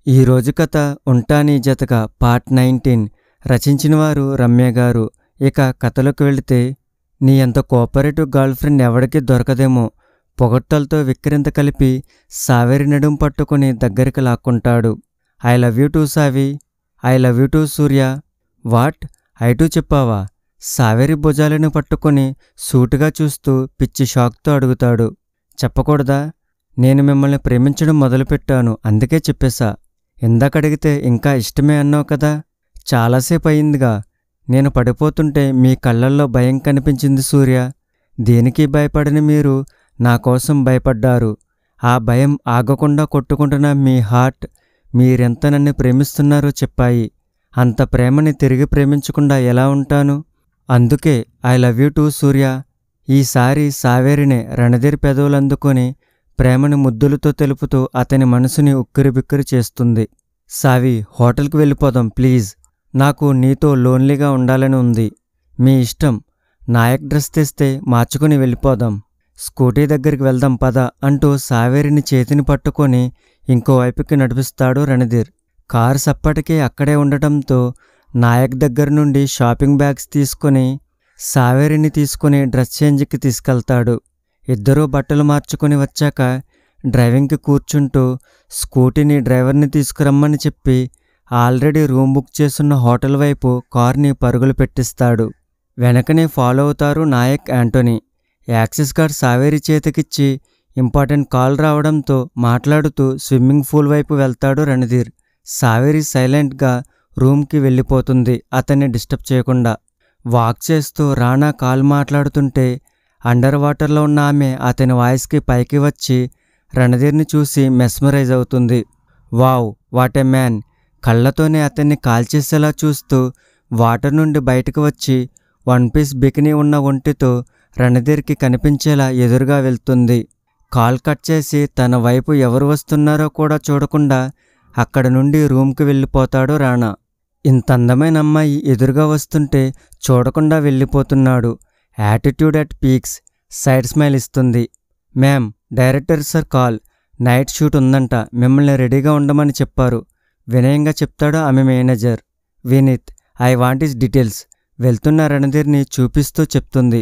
ఈ రోజు కథ ఉంటానీ జతక పార్ట్ 19 రచించిన వారు రమ్య గారు. ఇక కథలోకి వెళితే, నీ అంత కోఆపరేటివ్ గర్ల్ ఫ్రెండ్ ఎవడికి దొరకదేమో. పొగట్టలతో విక్రింత కలిపి సావేరి నడుం పట్టుకుని దగ్గరికి లాక్కుంటాడు. I love you too Savi, I love you too Surya. What, I too చెప్పావా? సావేరి భుజాలను పట్టుకుని సూటుగా చూస్తూ పిచ్చి షాక్తో అడుగుతాడు. చెప్పకూడదా? నేను మిమ్మల్ని ప్రేమించడం మొదలుపెట్టాను, అందుకే చెప్పేశా. ఇందాకడిగితే ఇంకా ఇష్టమే అన్నావు కదా. చాలాసేపు అయిందిగా. నేను పడిపోతుంటే మీ కళ్ళల్లో భయం కనిపించింది సూర్య. దేనికి భయపడని మీరు నా కోసం భయపడ్డారు. ఆ భయం ఆగకుండా కొట్టుకుంటున్న మీ హార్ట్ మీరెంత నన్ను ప్రేమిస్తున్నారో చెప్పాయి. అంత ప్రేమని తిరిగి ప్రేమించకుండా ఎలా ఉంటాను? అందుకే ఐ లవ్ యూ టూ సూర్య. ఈసారి సావేరినే రణధీర్ పెదవులందుకొని ప్రేమని ముద్దులతో తెలుపుతూ అతని మనసుని ఉక్కిరిబిక్కిరి చేస్తుంది. సావి, హోటల్కి వెళ్ళిపోదాం ప్లీజ్. నాకు నీతో లోన్లీగా ఉండాలని ఉంది. మీ ఇష్టం. నాయక్ డ్రెస్ తెస్తే మార్చుకుని వెళ్ళిపోదాం. స్కూటీ దగ్గరికి వెళ్దాం పద అంటూ సావేరిని చేతిని పట్టుకొని ఇంకోవైపుకి నడిపిస్తాడు రణధీర్. కారు సప్పటికే అక్కడే ఉండటంతో నాయక్ దగ్గర నుండి షాపింగ్ బ్యాగ్స్ తీసుకుని సావేరిని తీసుకుని డ్రెస్ చేంజ్కి తీసుకెళ్తాడు. ఇద్దరూ బట్టలు మార్చుకుని వచ్చాక డ్రైవింగ్కి కూర్చుంటూ స్కూటీని డ్రైవర్ని తీసుకురమ్మని చెప్పి ఆల్రెడీ రూమ్ బుక్ చేసున్న హోటల్ వైపు కార్ని పరుగులు పెట్టిస్తాడు. వెనకనే ఫాలో అవుతారు నాయక్, యాంటోనీ. యాక్సిస్ కార్డ్ సావేరి చేతికిచ్చి ఇంపార్టెంట్ కాల్ రావడంతో మాట్లాడుతూ స్విమ్మింగ్ పూల్ వైపు వెళ్తాడు రణధీర్. సావేరి సైలెంట్గా రూమ్కి వెళ్ళిపోతుంది, అతన్ని డిస్టర్బ్ చేయకుండా. వాక్ చేస్తూ రాణా కాల్ మాట్లాడుతుంటే అండర్ వాటర్లో ఉన్న ఆమె అతని వాయిస్కి పైకి వచ్చి రణధీర్ని చూసి మెస్మరైజ్ అవుతుంది. Wow, what a man. కళ్ళతోనే అతన్ని కాల్చేసేలా చూస్తూ వాటర్ నుండి బయటకు వచ్చి వన్ పీస్ బికినీ ఉన్న ఒంటితో రణధీర్కి కనిపించేలా ఎదురుగా వెళ్తుంది. కాల్ కట్ చేసి తన వైపు ఎవరు వస్తున్నారో కూడా చూడకుండా అక్కడ నుండి రూమ్కి వెళ్ళిపోతాడు రాణా. ఇంత అందమైన అమ్మాయి ఎదురుగా వస్తుంటే చూడకుండా వెళ్ళిపోతున్నాడు. Attitude at peaks. Side smile ఇస్తుంది. Ma'am, director sir call. Night shoot ఉందంట, మిమ్మల్ని రెడీగా ఉండమని చెప్పారు. వినయంగా చెప్తాడు ఆమె manager. Vineeth, I want his details. వెళ్తున్న రణధీర్ని చూపిస్తూ చెప్తుంది.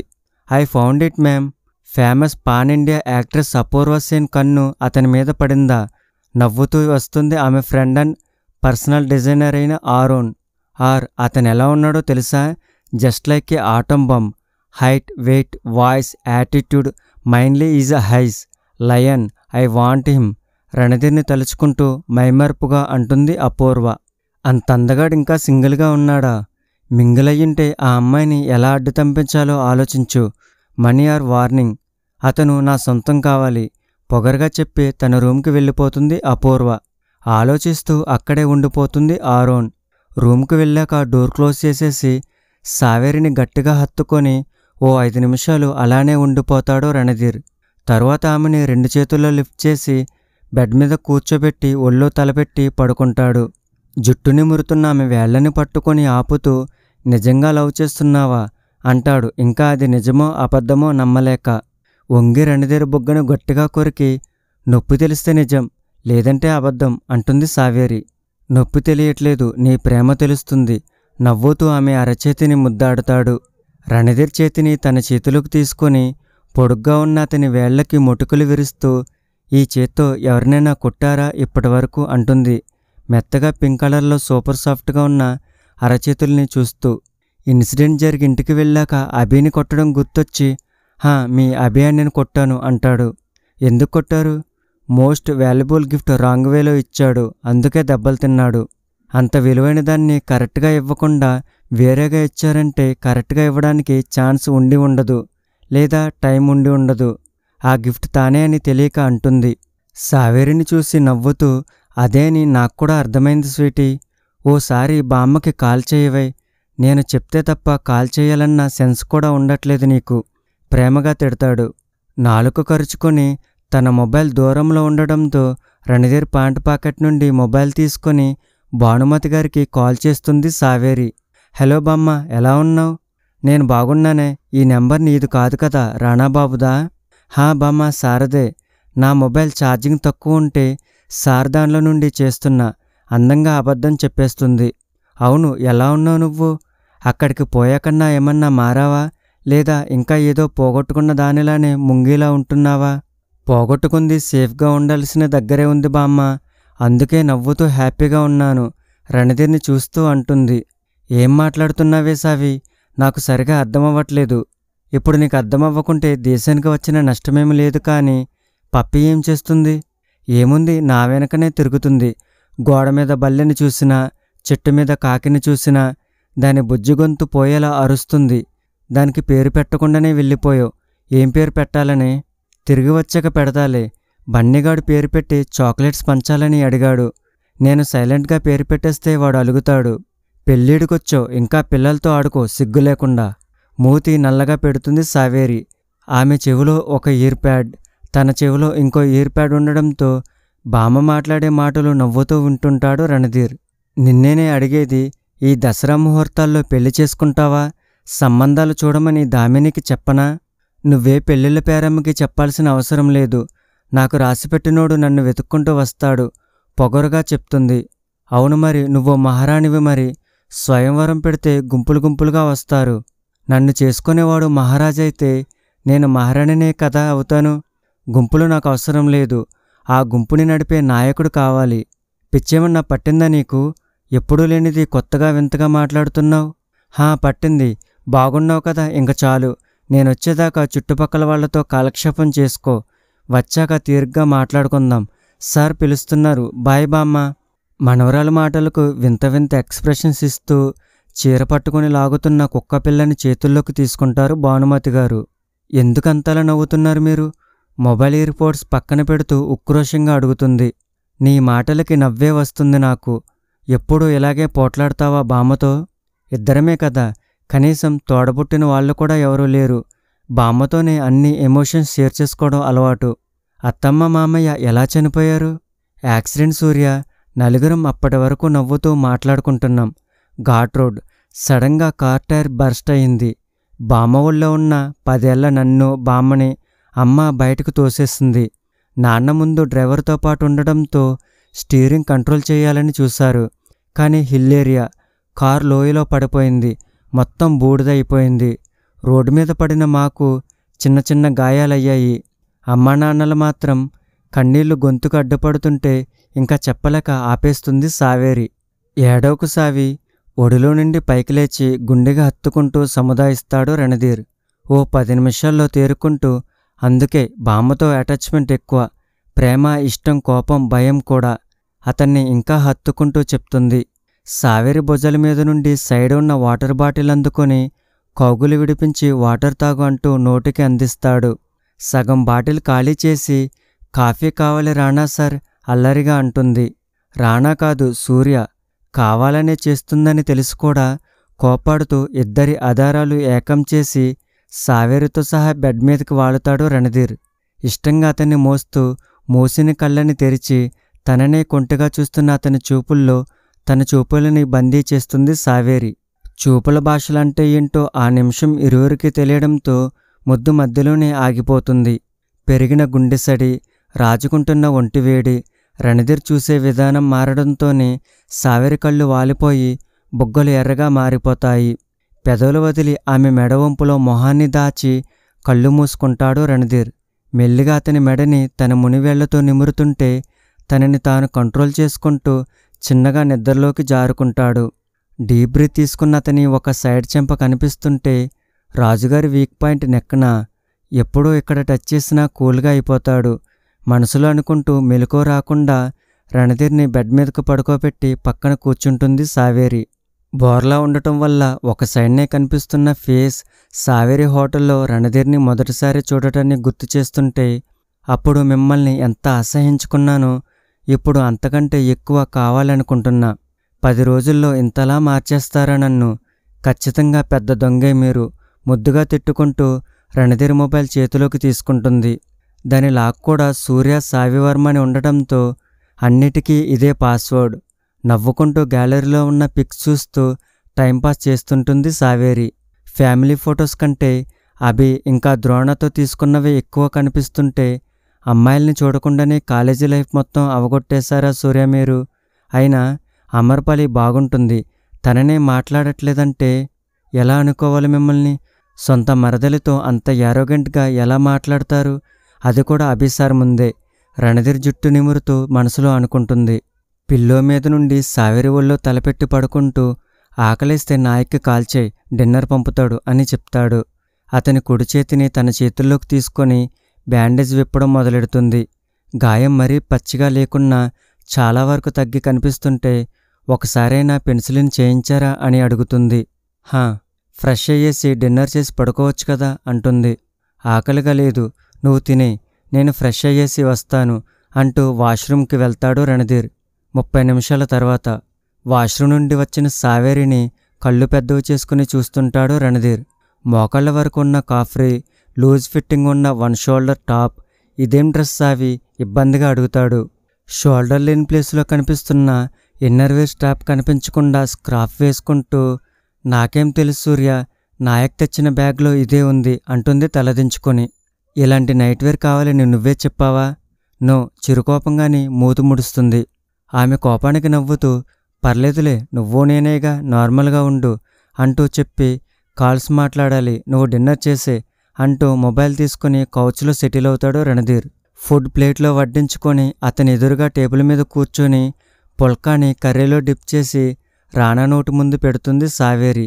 I found it ma'am. Famous pan India actress Apoorva Sen కన్ను అతని మీద పడిందా? నవ్వుతూ వస్తుంది ఆమె ఫ్రెండ్ అండ్ పర్సనల్ డిజైనర్ అయిన ఆరోన్. అతను ఎలా ఉన్నాడో తెలుసా? Just like a atom bomb. Height, weight, voice, attitude, మైండ్లీ is a హైస్ లయన్. I want him. రణధీర్ని తలుచుకుంటూ మైమర్పుగా అంటుంది అపూర్వ. అంత అందగాడు ఇంకా సింగిల్గా ఉన్నాడా? మింగిలయ్యుంటే ఆ అమ్మాయిని ఎలా అడ్డు తంపించాలో ఆలోచించు. Money are warning. అతను నా సొంతం కావాలి. పొగరుగా చెప్పి తన రూమ్కి వెళ్ళిపోతుంది అపూర్వ. ఆలోచిస్తూ అక్కడే ఉండిపోతుంది ఆరోన్. రూమ్కి వెళ్ళాక డోర్ క్లోజ్ చేసేసి సావేరిని గట్టిగా హత్తుకొని 5 నిమిషాలు అలానే ఉండిపోతాడు రణధీర్. తరువాత ఆమెని 2 చేతుల్లో లిఫ్ట్ చేసి బెడ్ మీద కూర్చోబెట్టి ఒళ్ళో తలపెట్టి పడుకుంటాడు. జుట్టు నిమురుతున్న ఆమె వేళ్లని పట్టుకొని ఆపుతూ, నిజంగా లవ్ చేస్తున్నావా అంటాడు. ఇంకా అది నిజమో అబద్ధమో నమ్మలేక. వంగి రణధీర్ బుగ్గను గట్టిగా కొరికి, నొప్పి తెలిస్తే నిజం, లేదంటే అబద్ధం అంటుంది సావేరి. నొప్పి తెలియట్లేదు, నీ ప్రేమ తెలుస్తుంది. నవ్వుతూ ఆమె అరచేతిని ముద్దాడుతాడు. రణధీర్ చేతిని తన చేతులకు తీసుకొని పొడుగ్గా ఉన్న అతని వేళ్లకి మొటుకులు విరుస్తూ, ఈ చేత్తో ఎవరినైనా కొట్టారా ఇప్పటి వరకు అంటుంది మెత్తగా పింక్ కలర్లో సూపర్ సాఫ్ట్గా ఉన్న అరచేతుల్ని చూస్తూ. ఇన్సిడెంట్ జరిగి ఇంటికి వెళ్ళాక అభిని కొట్టడం గుర్తొచ్చి, మీ అభి అని నేను కొట్టాను అంటాడు. ఎందుకు కొట్టారు? మోస్ట్ వాల్యుబుల్ గిఫ్ట్ రాంగ్ వేలో ఇచ్చాడు, అందుకే దెబ్బలు తిన్నాడు. అంత విలువైన దాన్ని కరెక్ట్గా ఇవ్వకుండా వేరేగా ఇచ్చారంటే కరెక్ట్గా ఇవ్వడానికి ఛాన్స్ ఉండి ఉండదు, లేదా టైం ఉండి ఉండదు. ఆ గిఫ్ట్ తానే అని తెలియక అంటుంది. సావేరిని చూసి నవ్వుతూ, అదే అని నాకు కూడా అర్థమైంది స్వీటీ. ఓసారి బామ్మకి కాల్ చేయవై. నేను చెప్తే తప్ప కాల్ చేయాలన్న సెన్స్ కూడా ఉండట్లేదు నీకు. ప్రేమగా తిడతాడు. నాలుక కరుచుకొని తన మొబైల్ దూరంలో ఉండడంతో రణధీర్ ప్యాంట్ పాకెట్ నుండి మొబైల్ తీసుకొని భానుమతి గారికి కాల్ చేస్తుంది సావేరి. హలో బామ్మ, ఎలా ఉన్నావు? నేను బాగున్నానే. ఈ నెంబర్ నీది కాదు కదా, రాణాబాబుదా? బామ్మ, సారదే. నా మొబైల్ ఛార్జింగ్ తక్కువ ఉంటే సార్ దానిలో నుండి చేస్తున్నా. అందంగా అబద్ధం చెప్పేస్తుంది. అవును, ఎలా ఉన్నావు నువ్వు? అక్కడికి పోయాకన్నా ఏమన్నా మారావా? లేదా ఇంకా ఏదో పోగొట్టుకున్న దానిలానే ముంగీలా ఉంటున్నావా? పోగొట్టుకుంది సేఫ్గా ఉండాల్సిన దగ్గరే ఉంది బామ్మ. అందుకే నవ్వుతూ హ్యాపీగా ఉన్నాను రణధీర్ని చూస్తూ అంటుంది. ఏం మాట్లాడుతున్నావే సావి? నాకు సరిగా అర్థమవ్వట్లేదు. ఇప్పుడు నీకు అర్థమవ్వకుంటే దేశానికి వచ్చిన నష్టమేమి లేదు. కానీ పప్పి ఏం చేస్తుంది? ఏముంది, నా వెనకనే తిరుగుతుంది. గోడ మీద బల్లెని చూసినా, చెట్టు మీద కాకిని చూసినా దాని బుజ్జిగొంతు పోయేలా అరుస్తుంది. దానికి పేరు పెట్టకుండానే వెళ్ళిపోయావు. ఏం పేరు పెట్టాలని? తిరిగి వచ్చాక పెడతాలే. బన్నీగాడు పేరు పెట్టి చాక్లెట్స్ పంచాలని అడిగాడు. నేను సైలెంట్గా పేరు పెట్టేస్తే వాడు అలుగుతాడు. పెళ్ళిడికొచ్చో, ఇంకా పిల్లలతో ఆడుకో సిగ్గు లేకుండా. మూతి నల్లగా పెడుతుంది సావేరి. ఆమె చెవిలో ఒక ఇయర్ ప్యాడ్, తన చెవిలో ఇంకో ఇయర్ ప్యాడ్ ఉండడంతో బామ్మ మాట్లాడే మాటలు నవ్వుతూ వింటుంటాడు రణధీర్. నిన్నేనే అడిగేది, ఈ దసరా ముహూర్తాల్లో పెళ్లి చేసుకుంటావా? సంబంధాలు చూడమని దామినికి చెప్పనా? నువ్వే పెళ్ళిళ్ళ పేరమ్మకి చెప్పాల్సిన అవసరం లేదు. నాకు రాసిపెట్టినోడు నన్ను వెతుక్కుంటూ వస్తాడు పొగరుగా చెప్తుంది. అవును మరి, నువ్వో మహారాణివి మరి. స్వయంవరం పెడితే గుంపులు గుంపులుగా వస్తారు. నన్ను చేసుకునేవాడు మహారాజైతే నేను మహారాణినే కదా అవుతాను. గుంపులు నాకు అవసరం లేదు. ఆ గుంపుని నడిపే నాయకుడు కావాలి. పిచ్చేమన్నా పట్టిందా నీకు? ఎప్పుడూ లేనిది కొత్తగా వింతగా మాట్లాడుతున్నావు. పట్టింది. బాగున్నావు కదా, ఇంక చాలు. నేనొచ్చేదాకా చుట్టుపక్కల వాళ్లతో కాలక్షేపం చేసుకో. వచ్చాక తీరిగ్గా మాట్లాడుకుందాం. సార్ పిలుస్తున్నారు. బాయ్ బామ్మ. మనవరాల మాటలకు వింత వింత ఎక్స్ప్రెషన్స్ ఇస్తూ చీర పట్టుకుని లాగుతున్న కుక్క పిల్లని చేతుల్లోకి తీసుకుంటారు భానుమతి గారు. ఎందుకంతలా నవ్వుతున్నారు మీరు? మొబైల్ ఇయర్పోడ్స్ పక్కన పెడుతూ ఉక్రోషంగా అడుగుతుంది. నీ మాటలకి నవ్వే వస్తుంది నాకు. ఎప్పుడూ ఇలాగే పోట్లాడతావా బామ్మతో? ఇద్దరమే కదా, కనీసం తోడబుట్టిన వాళ్ళు కూడా ఎవరూ లేరు. బామ్మతోనే అన్ని ఎమోషన్స్ షేర్ చేసుకోవడం అలవాటు. అత్తమ్మ మామయ్య ఎలా చనిపోయారు? యాక్సిడెంట్ సూర్య. నలుగురం అప్పటి వరకు నవ్వుతూ మాట్లాడుకుంటున్నాం. ఘాట్ రోడ్. సడన్గా కార్ టైర్ బర్స్ట్ అయింది. బామ్మ ఊళ్ళో ఉన్న 10 ఏళ్ల నన్ను, బామ్మని అమ్మ బయటకు తోసేసింది. నాన్న ముందు డ్రైవర్తో పాటు ఉండడంతో స్టీరింగ్ కంట్రోల్ చేయాలని చూశారు. కానీ హిల్ ఏరియా. కార్ లోయలో పడిపోయింది. మొత్తం బూడిదైపోయింది. రోడ్డు మీద పడిన మాకు చిన్న చిన్న గాయాలయ్యాయి. అమ్మా నాన్నలు మాత్రం కన్నీళ్లు గొంతుకు అడ్డుపడుతుంటే ఇంకా చెప్పలేక ఆపేస్తుంది సావేరి. ఏడవకు సావి. ఒడిలో నుండి పైకి లేచి గుండెగా హత్తుకుంటూ సముదాయిస్తాడు రణధీర్. ఓ 10 నిమిషాల్లో తేరుకుంటూ, అందుకే బామ్మతో అటాచ్మెంట్ ఎక్కువ. ప్రేమ, ఇష్టం, కోపం, భయం కూడా. అతన్ని ఇంకా హత్తుకుంటూ చెప్తుంది. సావేరి భుజాల మీద నుండి సైడ్ ఉన్న వాటర్ బాటిల్ అందుకొని కౌగులు విడిపించి వాటర్ తాగు అంటూ నోటికి అందిస్తాడు. సగం బాటిల్ ఖాళీ చేసి, కాఫీ కావాలి రాణా సార్ అల్లరిగా అంటుంది. రాణా కాదు, సూర్య. కావాలనే చేస్తుందని తెలిసి కూడా కోపాడుతూ ఇద్దరి ఆధారాలు ఏకం చేసి సావేరితో సహా బెడ్ మీదకి వాలుతాడు రణధీర్. ఇష్టంగా అతన్ని మోస్తూ మూసిన కళ్ళని తెరిచి తననే కొంటగా చూస్తున్న అతని చూపుల్లో తన చూపులని బందీ చేస్తుంది సావేరి. చూపుల భాషలంటే ఏంటో ఆ నిమిషం ఇరువురికి తెలియడంతో ముద్దు మధ్యలోనే ఆగిపోతుంది. పెరిగిన గుండెసడి, రాజుకుంటున్న ఒంటివేడి, రణధీర్ చూసే విధానం మారడంతోనే సావేరి కళ్ళు వాలిపోయి బుగ్గలు ఎర్రగా మారిపోతాయి. పెదవులు వదిలి ఆమె మెడవంపులో మొహాన్ని దాచి కళ్ళు మూసుకుంటాడు రణధీర్. మెల్లిగా అతని మెడని తన మునివేళ్లతో నిమురుతుంటే తనని తాను కంట్రోల్ చేసుకుంటూ చిన్నగా నిద్రలోకి జారుకుంటాడు. డీప్ బ్రీత్ తీసుకున్న అతని ఒక సైడ్ చెంప కనిపిస్తుంటే రాజుగారి వీక్ పాయింట్ నెక్కన. ఎప్పుడూ ఇక్కడ టచ్ చేసినా కూల్గా అయిపోతాడు మనసులో అనుకుంటూ మెలకువ రాకుండా రణధీర్ని బెడ్ మీదకు పడుకోబెట్టి పక్కన కూర్చుంటుంది సావేరి. బోర్లా ఉండటం వల్ల ఒక సైడ్నే కనిపిస్తున్న ఫేస్ సావేరి హోటల్లో రణధీర్ని మొదటిసారి చూడటాన్ని గుర్తు చేస్తుంటే, అప్పుడు మిమ్మల్ని ఎంత అసహించుకున్నానో ఇప్పుడు అంతకంటే ఎక్కువ కావాలనుకుంటున్నా. 10 రోజుల్లో ఇంతలా మార్చేస్తారా నన్ను? ఖచ్చితంగా పెద్ద దొంగే మీరు. ముద్దుగా తిట్టుకుంటూ రణధీర్ మొబైల్ చేతిలోకి తీసుకుంటుంది. దాని లాక్ కూడా సూర్య సావివర్మ అని ఉండటంతో అన్నిటికీ ఇదే పాస్వర్డ్. నవ్వుకుంటూ గ్యాలరీలో ఉన్న పిక్స్ చూస్తూ టైంపాస్ చేస్తుంటుంది సావేరి. ఫ్యామిలీ ఫొటోస్ కంటే అభి ఇంకా ద్రోణతో తీసుకున్నవి ఎక్కువ కనిపిస్తుంటే, అమ్మాయిల్ని చూడకుండానే కాలేజీ లైఫ్ మొత్తం అవగొట్టేశారా సూర్య మీరు అయినా అమర్పాలి బాగుంటుంది, తననే మాట్లాడట్లేదంటే ఎలా అనుకోవాలి మిమ్మల్ని? సొంత మరదలితో అంత యారోగెంట్గా ఎలా మాట్లాడతారు? అది కూడా అభిసార్ ముందే. రణధీర్ జుట్టు నిమురుతూ మనసులో అనుకుంటుంది. పిల్లో మీద నుండి సావేరి ఒళ్ళో తలపెట్టి పడుకుంటూ ఆకలిస్తే నాయక్కి కాల్చేయ్, డిన్నర్ పంపుతాడు అని చెప్తాడు. అతని కుడి చేతిని తన చేతుల్లోకి తీసుకొని బ్యాండేజ్ విప్పడం మొదలెడుతుంది. గాయం మరీ పచ్చిగా లేకున్నా చాలా వరకు తగ్గి కనిపిస్తుంటే ఒకసారైనా పెన్సిలిన్ చేయించారా అని అడుగుతుంది. హా, ఫ్రెష్ అయ్యేసి డిన్నర్ చేసి పడుకోవచ్చు కదా అంటుంది. ఆకలిగా లేదు, నువ్వు తినే, నేను ఫ్రెష్ అయ్యేసి వస్తాను అంటూ వాష్రూమ్కి వెళ్తాడు రణధీర్. 30 నిమిషాల తర్వాత వాష్రూమ్ నుండి వచ్చిన సావేరిని కళ్ళు పెద్దవి చేసుకుని చూస్తుంటాడు రణధీర్. మోకాళ్ళ వరకు ఉన్న కాఫ్రీ, లూజ్ ఫిట్టింగ్ ఉన్న 1 షోల్డర్ టాప్. ఇదేం డ్రెస్ సావి? ఇబ్బందిగా అడుగుతాడు. షోల్డర్ లేని ప్లేస్లో కనిపిస్తున్న ఇన్నర్వేర్ స్ట్రాప్ కనిపించకుండా స్క్రాఫ్ వేసుకుంటూ, నాకేం తెలుసు సూర్య, నాయక్ తెచ్చిన బ్యాగ్లో ఇదే ఉంది అంటుంది తలదించుకొని. ఇలాంటి నైట్వేర్ కావాలని నువ్వే చెప్పావా? నో, చిరుకోపంగాని మూతు ముడుస్తుంది. ఆమె కోపానికి నవ్వుతూ, పర్లేదులే, నువ్వు నేనేగా, నార్మల్గా ఉండు అంటూ చెప్పి, కాల్స్ మాట్లాడాలి, నువ్వు డిన్నర్ చేసే అంటూ మొబైల్ తీసుకుని కౌచ్లో సెటిల్ అవుతాడు రణధీర్. ఫుడ్ ప్లేట్లో వడ్డించుకొని అతని ఎదురుగా టేబుల్ మీద కూర్చొని పుల్కాని కర్రీలో డిప్ చేసి రాణా నోటి ముందు పెడుతుంది సావేరి.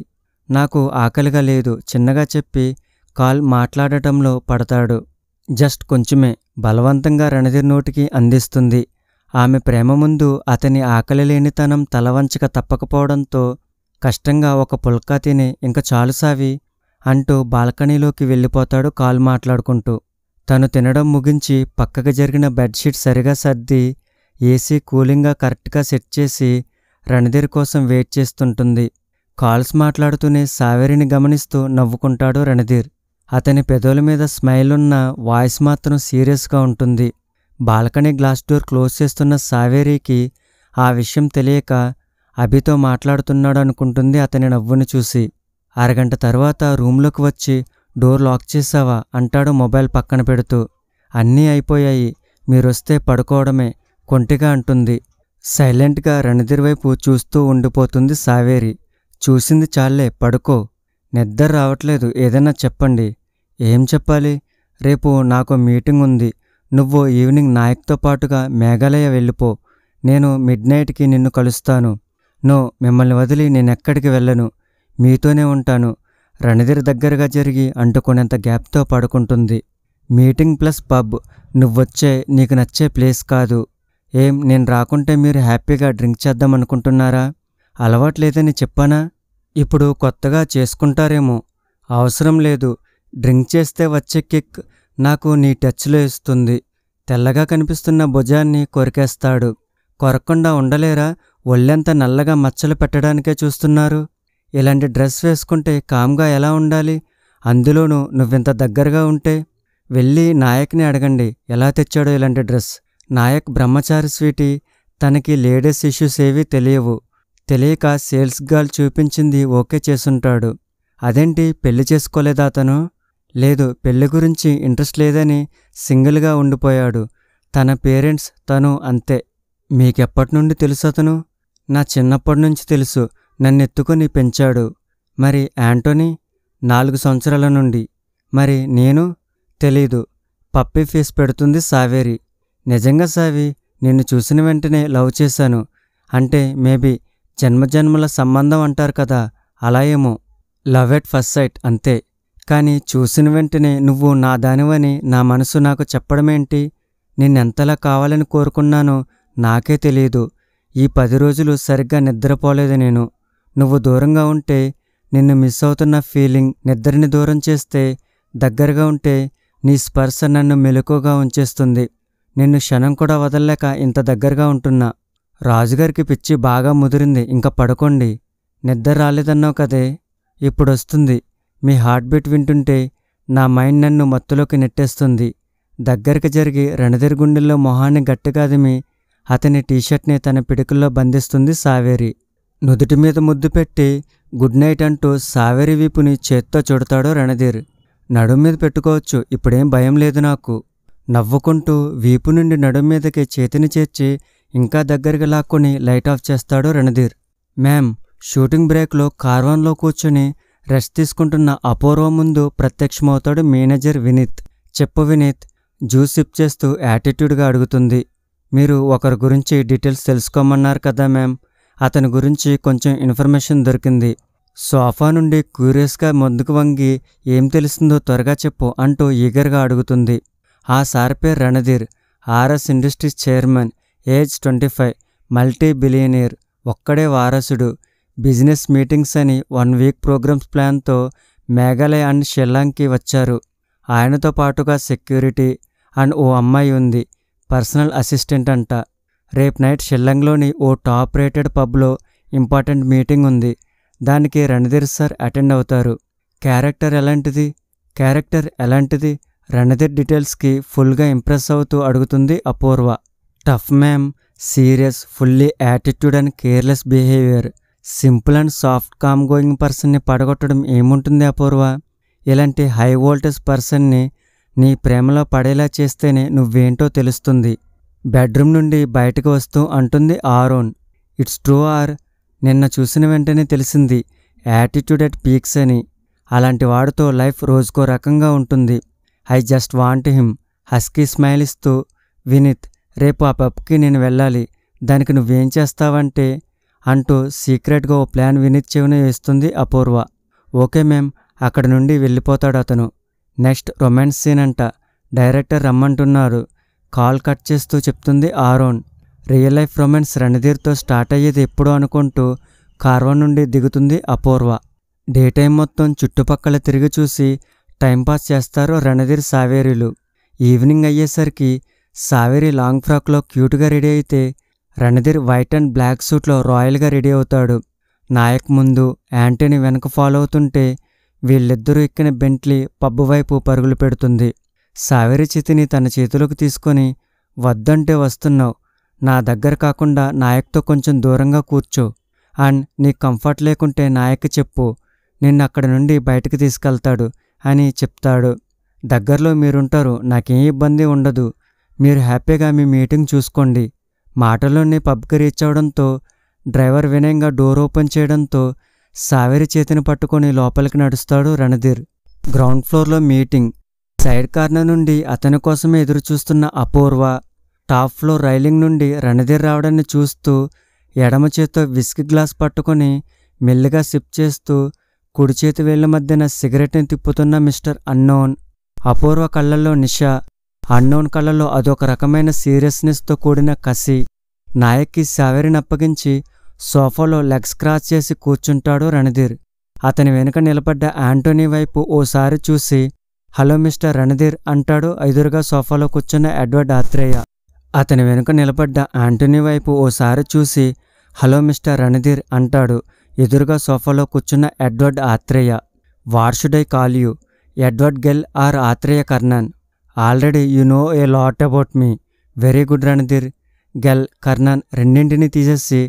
నాకు ఆకలిగా లేదు చిన్నగా చెప్పి కాల్ మాట్లాడటంలో పడతాడు. జస్ట్ కొంచెమే బలవంతంగా రణధీర్ నోటికి అందిస్తుంది. ఆమె ప్రేమ ముందు అతని ఆకలి లేనితనం తలవంచక తప్పకపోవడంతో కష్టంగా ఒక పుల్కా తిని ఇంక చాలు సావి అంటూ బాల్కనీలోకి వెళ్ళిపోతాడు కాల్ మాట్లాడుకుంటూ. తను తినడం ముగించి పక్కకి జరిగిన బెడ్షీట్ సరిగా సర్ది ఏసీ కూలింగ్గా కరెక్ట్గా సెట్ చేసి రణధీర్ కోసం వెయిట్ చేస్తుంటుంది. కాల్స్ మాట్లాడుతూనే సావేరిని గమనిస్తూ నవ్వుకుంటాడు రణధీర్. అతని పెదవుల మీద స్మైల్ ఉన్న వాయిస్ మాత్రం సీరియస్గా ఉంటుంది. బాల్కనీ గ్లాస్ డోర్ క్లోజ్ చేస్తున్న సావేరికి ఆ విషయం తెలియక అభితో మాట్లాడుతున్నాడు అనుకుంటుంది అతని నవ్వును చూసి. అరగంట తర్వాత రూంలోకి వచ్చి, డోర్ లాక్ చేసావా అంటాడు మొబైల్ పక్కన పెడుతూ. అన్నీ అయిపోయాయి, మీరొస్తే పడుకోవడమే కొంటిగా అంటుంది. సైలెంట్గా రణధీర్ వైపు చూస్తూ ఉండిపోతుంది సావేరి. చూసింది చాలే, పడుకో. నిద్ర రావట్లేదు, ఏదైనా చెప్పండి. ఏం చెప్పాలి? రేపు నాకు మీటింగ్ ఉంది. నువ్వు ఈవినింగ్ నాయక్తో పాటుగా మేఘాలయ వెళ్ళిపో. నేను మిడ్నైట్కి నిన్ను కలుస్తాను. నో, మిమ్మల్ని వదిలి నేనెక్కడికి వెళ్ళను, మీతోనే ఉంటాను. రణధీర్ దగ్గరగా జరిగి అంటుకునేంత గ్యాప్తో పడుకుంటుంది. మీటింగ్ ప్లస్ పబ్, నువ్వొచ్చే నీకు నచ్చే ప్లేస్ కాదు. ఏం, నేను రాకుంటే మీరు హ్యాపీగా డ్రింక్ చేద్దామనుకుంటున్నారా? అలవాట్లేదని చెప్పానా? ఇప్పుడు కొత్తగా చేసుకుంటారేమో. అవసరం లేదు, డ్రింక్ చేస్తే వచ్చే కిక్ నాకు నీ టచ్లో ఇస్తుంది. తెల్లగా కనిపిస్తున్న భుజాన్ని కొరికేస్తాడు. కొరకుండా ఉండలేరా? ఒళ్ళెంత నల్లగా మచ్చలు పెట్టడానికే చూస్తున్నారు. ఇలాంటి డ్రెస్ వేసుకుంటే కామ్గా ఎలా ఉండాలి? అందులోనూ నువ్వింత దగ్గరగా ఉంటే. వెళ్ళి నాయక్ని అడగండి ఎలా తెచ్చాడో ఇలాంటి డ్రెస్. నాయక్ బ్రహ్మచారి స్వీటీ, తనకి లేడీస్ ఇష్యూస్ ఏవీ తెలియవు. తెలియక సేల్స్ గర్ల్ చూపించింది ఓకే చేసుంటాడు. అదేంటి, పెళ్లి చేసుకోలేదా అతను? లేదు, పెళ్లి గురించి ఇంట్రెస్ట్ లేదని సింగిల్గా ఉండిపోయాడు. తన పేరెంట్స్, తను అంతే. మీకెప్పటినుండి తెలుసు అతను? నా చిన్నప్పటి నుంచి తెలుసు, నన్నెత్తుకొని పెంచాడు. మరి యాంటోనీ? 4 సంవత్సరాల నుండి. మరి నేను? తెలీదు. పప్పీ ఫేస్ పెడుతుంది సావేరి. నిజంగా సావి, నిన్ను చూసిన వెంటనే లవ్ చేశాను. అంటే మేబీ జన్మజన్మల సంబంధం అంటారు కదా, అలా ఏమో. లవ్ ఎట్ ఫస్ట్ సైట్ అంతే. కానీ చూసిన వెంటనే నువ్వు నా దానివని నా మనసు నాకు చెప్పడమేంటి? నిన్నెంతలా కావాలని కోరుకున్నానో నాకే తెలియదు. ఈ 10 రోజులు సరిగ్గా నిద్రపోలేదు నేను. నువ్వు దూరంగా ఉంటే నిన్ను మిస్ అవుతున్న ఫీలింగ్, నిద్రని దూరం చేస్తే దగ్గరగా ఉంటే నీ స్పర్శ నన్ను మెలకుగా ఉంచేస్తుంది. నిన్ను క్షణం కూడా వదలలేక ఇంత దగ్గరగా ఉంటున్నా. రాజుగారికి పిచ్చి బాగా ముదిరింది, ఇంక పడుకోండి. నిద్ర రాలేదన్నావు కదే, ఇప్పుడొస్తుంది. మీ హార్ట్ బీట్ వింటుంటే నా మైండ్ నన్ను మత్తులోకి నెట్టేస్తుంది. దగ్గరికి జరిగి రణధీర్ గుండెల్లో మొహాన్ని గట్టిగా అదిమి అతని టీషర్ట్ని తన పిడికల్లో బంధిస్తుంది సావేరి. నుదుటి మీద ముద్దు పెట్టి గుడ్ నైట్ అంటూ సావేరి వీపుని చేత్తో చుడతాడు రణధీర్. నడుం మీద పెట్టుకోవచ్చు, ఇప్పుడేం భయం లేదు నాకు. నవ్వుకుంటూ వీపు నుండి నడుం మీదకి చేతిని చేర్చి ఇంకా దగ్గరికి లాక్కొని లైట్ ఆఫ్ చేస్తాడు రణధీర్. మ్యామ్, షూటింగ్ బ్రేక్లో కార్వాన్లో కూర్చుని రెస్ట్ తీసుకుంటున్న అపూర్వ ముందు ప్రత్యక్షమవుతాడు మేనేజర్ వినీత్. చెప్పు వినీత్, జ్యూస్ సిప్ చేస్తూ యాటిట్యూడ్గా అడుగుతుంది. మీరు ఒకరి గురించి డీటెయిల్స్ తెలుసుకోమన్నారు కదా మ్యామ్, అతని గురించి కొంచెం ఇన్ఫర్మేషన్ దొరికింది. సోఫా నుండి క్యూరియస్గా ముందుకు వంగి ఏం తెలుస్తుందో త్వరగా చెప్పు అంటూ ఈగర్గా అడుగుతుంది. ఆ సార్ పేరు Randhir, RS industries chairman, age 25, multi billionaire, ఒక్కడే వారసుడు. బిజినెస్ మీటింగ్స్ అని 1 వీక్ ప్రోగ్రామ్స్ ప్లాన్తో మేఘాలయ అండ్ షిల్లాంగ్కి వచ్చారు. ఆయనతో పాటుగా సెక్యూరిటీ అండ్ ఓ అమ్మాయి ఉంది, పర్సనల్ అసిస్టెంట్ అంట. రేపు నైట్ షిల్లాంగ్లోని ఓ టాప్ రేటెడ్ పబ్లో ఇంపార్టెంట్ మీటింగ్ ఉంది. దానికి రణధీర్ సార్ అటెండ్ అవుతారు. క్యారెక్టర్ ఎలాంటిది? రణధీర్ డీటెయిల్స్కి ఫుల్గా ఇంప్రెస్ అవుతూ అడుగుతుంది Apoorva. Tough ma'am, serious, fully attitude and careless behaviour. Simple and soft calm going పర్సన్ని పడగొట్టడం ఏముంటుంది అపూర్వ? ఇలాంటి హై వోల్టేజ్ పర్సన్ని నీ ప్రేమలో పడేలా చేస్తేనే నువ్వేంటో తెలుస్తుంది. బెడ్రూమ్ నుండి బయటకు వస్తూ అంటుంది ఆరోన్. It's true or? నిన్న చూసిన వెంటనే తెలిసింది యాటిట్యూడ్ అట్ పీక్స్ అని. అలాంటి వాడితో లైఫ్ రోజుకో రకంగా ఉంటుంది. I just want him. Husky smile ఇస్తూ, వినీత్, రేపు ఆ పబ్కి నేను వెళ్ళాలి, దానికి నువ్వేం చేస్తావంటే అంటూ సీక్రెట్గా ఓ ప్లాన్ వినీత్ చెవిన వేస్తుంది అపూర్వ. ఓకే మ్యామ్, అక్కడి నుండి వెళ్ళిపోతాడు అతను. నెక్స్ట్ రొమాన్స్ సీన్ అంట, డైరెక్టర్ రమ్మంటున్నారు. కాల్ కట్ చేస్తూ చెప్తుంది ఆరోన్. రియల్ లైఫ్ రొమాన్స్ రణధీర్తో స్టార్ట్ అయ్యేది ఎప్పుడో అనుకుంటూ కార్వాన్ నుండి దిగుతుంది అపూర్వ. డే టైం మొత్తం చుట్టుపక్కల తిరిగి చూసి టైంపాస్ చేస్తారు రణధీర్ సావేరీలు. ఈవినింగ్ అయ్యేసరికి సావేరి లాంగ్ ఫ్రాక్లో క్యూట్గా రెడీ అయితే రణధీర్ వైట్ అండ్ బ్లాక్ సూట్లో రాయల్గా రెడీ అవుతాడు. నాయక్ ముందు, యాంటనీ వెనక ఫాలో అవుతుంటే వీళ్ళిద్దరూ ఎక్కిన బెంట్లీ పబ్బు వైపు పరుగులు పెడుతుంది. సావేరి చేతిని తన చేతిలోకి తీసుకొని, వద్దంటే వస్తున్నావు, నా దగ్గర కాకుండా నాయక్తో కొంచెం దూరంగా కూర్చో, అండ్ నీకు కంఫర్ట్ లేకుంటే నాయక్ చెప్పు, నిన్నక్కడి నుండి బయటకు తీసుకెళ్తాడు అని చెప్తాడు. దగ్గరలో మీరుంటారు, నాకేం ఇబ్బంది ఉండదు, మీరు హ్యాపీగా మీ మీటింగ్ చూసుకోండి. మాటల్లోనే పబ్కి రీచ్ అవడంతో డ్రైవర్ వినయంగా డోర్ ఓపెన్ చేయడంతో సావేరి చేతిని పట్టుకొని లోపలికి నడుస్తాడు రణధీర్. గ్రౌండ్ ఫ్లోర్లో మీటింగ్. సైడ్ కార్నర్ నుండి అతని కోసమే ఎదురుచూస్తున్న అపూర్వ టాప్ ఫ్లోర్ రైలింగ్ నుండి రణధీర్ రావడాన్ని చూస్తూ ఎడమ చేత్తో విస్కీ గ్లాస్ పట్టుకొని మెల్లిగా సిప్ చేస్తూ కుడి చేతి వేళ్ల మధ్యన సిగరెట్ని తిప్పుతున్న మిస్టర్ అన్నోన్. అపూర్వ కళ్ళల్లో నిషా, అన్నోన్ కళ్ళల్లో అదొక రకమైన సీరియస్నెస్తో కూడిన కసి. నాయక్కి సావేరిని అప్పగించి సోఫాలో లెగ్స్ క్రాస్ చేసి కూర్చుంటాడు రణధీర్. అతని వెనుక నిలబడ్డ యాంటోనీ వైపు ఓసారి చూసి, హలో మిస్టర్ రణధీర్ అంటాడు ఎదురుగా సోఫాలో కూర్చున్న ఎడ్వర్డ్ ఆత్రేయ. అతని వెనుక నిలబడ్డ యాంటోనీ వైపు ఓసారి చూసి, హలో మిస్టర్ రణధీర్ అంటాడు ఎదురుగా సోఫాలో కూర్చున్న Edward Athreya. What should I call you, Edward Gell or Athreya Karnan? Already you know a lot about me. Very good Randhir. Gell, Karnan రెండింటినీ తీసేసి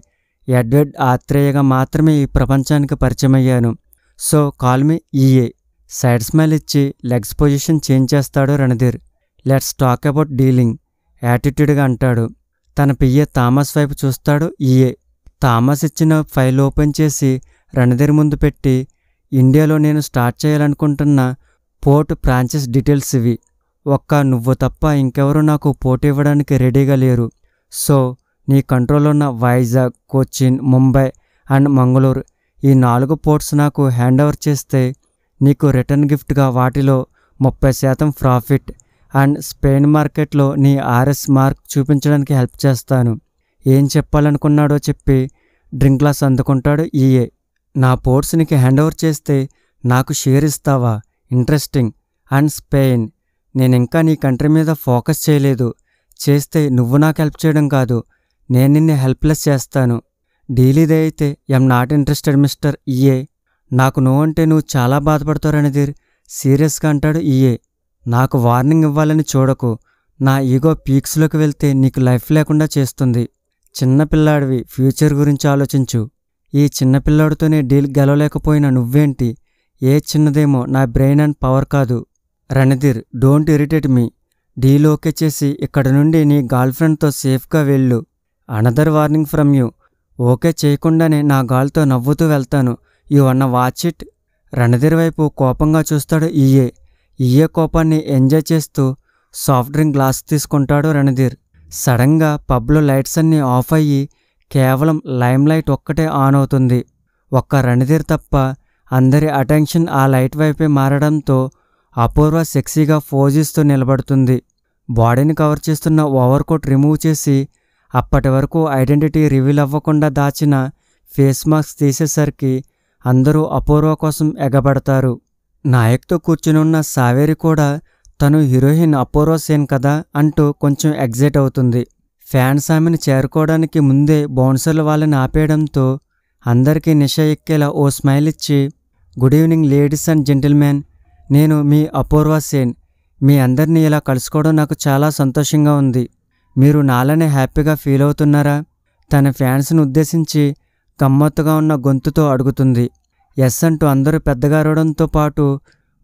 ఎడ్వర్డ్ ఆత్రేయగా మాత్రమే ఈ ప్రపంచానికి పరిచయమయ్యాను. So call me EA. Side smile ఇచ్చి లెగ్స్ పొజిషన్ చేంజ్ చేస్తాడు Randhir. Let's talk about dealing, యాటిట్యూడ్గా అంటాడు. తన పిఏ థామస్ వైపు చూస్తాడు ఈఏ. థామస్ ఇచ్చిన ఫైల్ ఓపెన్ చేసి రణధీర్ ముందు పెట్టి, ఇండియాలో నేను స్టార్ట్ చేయాలనుకుంటున్న పోర్ట్ ఫ్రాంచైజ్ డీటెయిల్స్ ఇవి. ఒక్క నువ్వు తప్ప ఇంకెవరూ నాకు పోటీ ఇవ్వడానికి రెడీగా లేరు. సో నీ కంట్రోల్లో ఉన్న వైజాగ్, కొచ్చిన్, ముంబై అండ్ మంగళూరు ఈ 4 పోర్ట్స్ నాకు హ్యాండ్ ఓవర్ చేస్తే నీకు రిటర్న్ గిఫ్ట్గా వాటిలో 30% ప్రాఫిట్ అండ్ స్పెయిన్ మార్కెట్లో నీ ఆర్ఎస్ మార్క్ చూపించడానికి హెల్ప్ చేస్తాను. ఏం చెప్పాలనుకున్నాడో చెప్పి డ్రింక్ గ్లాస్ అందుకుంటాడు ఈఏ. నా పోర్ట్స్ నీకు హ్యాండ్ ఓవర్ చేస్తే నాకు షేర్ ఇస్తావా? ఇంట్రెస్టింగ్. అండ్ స్పెయిన్, నేనింకా నీ కంట్రీ మీద ఫోకస్ చేయలేదు. చేస్తే నువ్వు నాకు హెల్ప్ చేయడం కాదు, నేను నిన్ను హెల్ప్లెస్ చేస్తాను. డీల్ ఇదే అయితే I'm not interested mister EA. నాకు నో అంటే నువ్వు చాలా బాధపడతావు రణధీర్, సీరియస్గా అంటాడు ఈఏ. నాకు వార్నింగ్ ఇవ్వాలని చూడకు. నా ఈగో పీక్స్లోకి వెళ్తే నీకు లైఫ్ లేకుండా చేస్తుంది. చిన్నపిల్లాడివి, ఫ్యూచర్ గురించి ఆలోచించు. ఈ చిన్నపిల్లాడితోనే డీల్ గెలవలేకపోయినా నువ్వేంటి? ఏ చిన్నదేమో నా బ్రెయిన్ అండ్ పవర్ కాదు. Randhir, don't irritate me. Deal okay చేసి ఇక్కడ నుండి నీ గర్ల్ ఫ్రెండ్తో సేఫ్గా వెళ్ళు. Another warning from you. Okay చేయకుండానే నా గాల్తో నవ్వుతూ వెళ్తాను. యు అన్న వాచ్ ఇట్. రణధీర్ వైపు కోపంగా చూస్తాడు ఈఏ కోపాన్ని ఎంజాయ్ చేస్తూ సాఫ్ట్ డ్రింక్ గ్లాస్ తీసుకుంటాడు రణధీర్. సడన్గా పబ్లో లైట్స్ అన్నీ ఆఫ్ అయ్యి కేవలం లైమ్ లైట్ ఒక్కటే ఆన్ అవుతుంది. ఒక్క రణధీర్ తప్ప అందరి అటెన్షన్ ఆ లైట్ వైపే మారడంతో అపూర్వ సెక్సీగా పోజిస్తూ నిలబడుతుంది. బాడీని కవర్ చేస్తున్న ఓవర్ కోట్ రిమూవ్ చేసి అప్పటి వరకు ఐడెంటిటీ రివీల్ అవ్వకుండా దాచిన ఫేస్ మాస్క్ తీసేసరికి అందరూ అపూర్వ కోసం ఎగబడతారు. నాయక్తో కూర్చునున్న సావేరి కూడా తను హీరోయిన్ అపూర్వ సేన్ కదా అంటూ కొంచెం ఎగ్జైట్ అవుతుంది. ఫ్యాన్స్ ఆమెను చేరుకోవడానికి ముందే బౌన్సర్లు వాళ్ళని ఆపేయడంతో అందరికీ నిష ఎక్కేలా ఓ స్మైల్ ఇచ్చి, good evening ladies and gentlemen, నేను మీ అపూర్వ సేన్. మీ అందరినీ ఇలా కలుసుకోవడం నాకు చాలా సంతోషంగా ఉంది. మీరు నాలనే హ్యాపీగా ఫీల్ అవుతున్నారా? తన ఫ్యాన్స్ను ఉద్దేశించి గమ్మత్తుగా ఉన్న గొంతుతో అడుగుతుంది. ఎస్ అంటూ అందరూ పెద్దగా అరవడంతో పాటు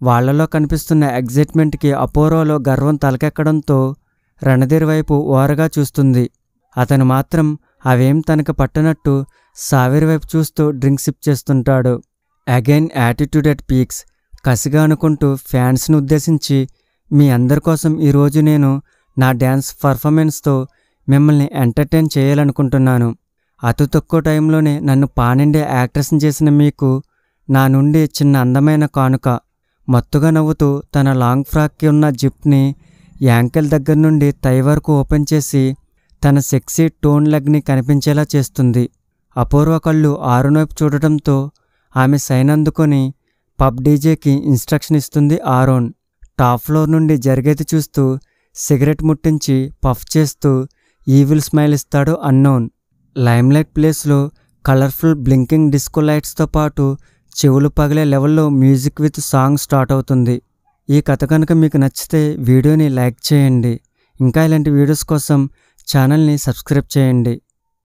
వాళ్లలో కనిపిస్తున్న ఎగ్జైట్మెంట్కి అపూర్వలో గర్వం తలకెక్కడంతో రణధీర్ వైపు ఓరగా చూస్తుంది. అతను మాత్రం అవేం తనకు పట్టనట్టు సావేరి వైపు చూస్తూ డ్రింక్ సిప్ చేస్తుంటాడు. Again attitude at peaks. కసిగా అనుకుంటూ ఫ్యాన్స్ను ఉద్దేశించి, మీ అందరి కోసం ఈరోజు నేను నా డ్యాన్స్ పర్ఫార్మెన్స్తో మిమ్మల్ని ఎంటర్టైన్ చేయాలనుకుంటున్నాను. అతి తక్కువ టైంలోనే నన్ను పాన్ ఇండియా యాక్ట్రెస్ని చేసిన మీకు నా నుండి చిన్న అందమైన కానుక. మత్తుగా నవ్వుతూ తన లాంగ్ ఫ్రాక్కి ఉన్న జిప్ని యాంకిల్ దగ్గర నుండి థై వరకు ఓపెన్ చేసి తన సెక్సీ టోన్ లెగ్ని కనిపించేలా చేస్తుంది. అపూర్వ కళ్ళు ఆరున్ వైపు చూడటంతో ఆమె సైన్ అందుకొని పబ్ డీజేకి ఇన్స్ట్రక్షన్ ఇస్తుంది ఆరోన్. టాప్ ఫ్లోర్ నుండి జరిగేది చూస్తూ సిగరెట్ ముట్టించి పఫ్ చేస్తూ ఈవిల్ స్మైల్ ఇస్తాడు అన్నోన్. లైమ్లైట్ ప్లేస్లో కలర్ఫుల్ బ్లింకింగ్ డిస్కో లైట్స్తో పాటు చెవులు పగిలే లెవెల్లో మ్యూజిక్ విత్ సాంగ్ స్టార్ట్ అవుతుంది. ఈ కథ కనుక మీకు నచ్చితే వీడియోని లైక్ చేయండి. ఇంకా ఇలాంటి వీడియోస్ కోసం ఛానల్ని సబ్స్క్రైబ్ చేయండి.